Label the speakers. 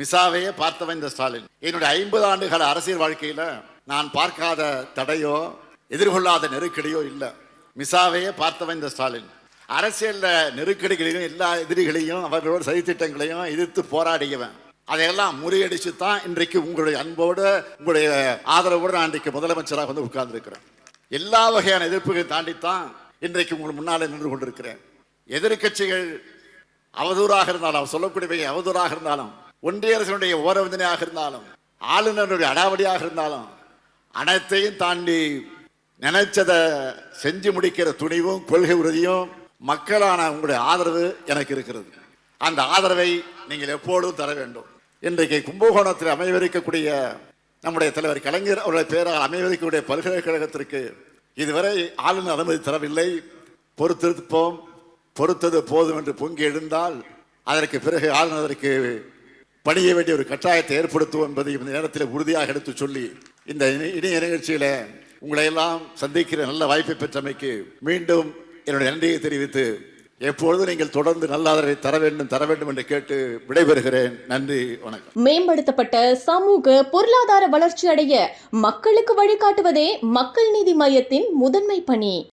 Speaker 1: மிசாவையே பார்த்தவன் இந்த ஸ்டாலின். என்னுடைய 50 ஆண்டுகால அரசியல் வாழ்க்கையில நான் பார்க்காத தடையோ எதிர்கொள்ளாத நெருக்கடியோ இல்லை. மிசாவையே பார்த்தவன் இந்த ஸ்டாலின். அரசியல்ல நெருக்கடிகளையும் எல்லா எதிரிகளையும் அவர்களோட சதித்திட்டங்களையும் எதிர்த்து போராடியவன். அதையெல்லாம் முறியடிச்சு தான் இன்றைக்கு உங்களுடைய அன்போடு உங்களுடைய ஆதரவோடு நான் இன்றைக்கு முதலமைச்சராக வந்து உட்கார்ந்துருக்கிறேன். எல்லா வகையான எதிர்ப்புகளை தாண்டித்தான் இன்றைக்கு உங்களுக்கு முன்னாலே நின்று கொண்டிருக்கிறேன். எதிர்கட்சிகள் அவதூறாக இருந்தாலும், அவர் சொல்லக்கூடியவை அவதூறாக இருந்தாலும், ஒன்றிய அரசினுடைய ஓரவஞ்சனையாக இருந்தாலும், ஆளுநருடைய அடாவடியாக இருந்தாலும், அனைத்தையும் தாண்டி நினைச்சதை செஞ்சு முடிக்கிற துணிவும் கொள்கை உறுதியும் மக்களான உங்களுடைய ஆதரவு எனக்கு இருக்கிறது. அந்த ஆதரவை நீங்கள் எப்போதும் தர வேண்டும். இன்றைக்கு கும்பகோணத்தில் அமைவிருக்கக்கூடிய நம்முடைய தலைவர் கலைஞர் அவருடைய பெயரால் அமைவிருக்கக்கூடிய பல்கலைக்கழகத்திற்கு இதுவரை ஆளுநர் அனுமதி தரவில்லை. பொறுத்திருப்போம், பொறுத்தது போதும் என்று பொங்கி எழுந்தால் அதற்கு பிறகு ஆளுநருக்கு பணிய வேண்டிய ஒரு கட்டாயத்தை ஏற்படுத்துவோம் என்பதை இந்த நேரத்தில் உறுதியாக எடுத்து சொல்லி இந்த இணைய நிகழ்ச்சியில உங்களை எல்லாம் சந்திக்கிற நல்ல வாய்ப்பை பெற்றமைக்கு மீண்டும் என்னுடைய நன்றியை தெரிவித்து எப்பொழுதும் நீங்கள் தொடர்ந்து நல்ல ஆதரவை தர வேண்டும் என்று கேட்டு விடைபெறுகிறேன். நன்றி, வணக்கம்.
Speaker 2: மேம்படுத்தப்பட்ட சமூக பொருளாதார வளர்ச்சி அடைய மக்களுக்கு வழிகாட்டுவதே மக்கள் நீதி மையத்தின் முதன்மை பணி.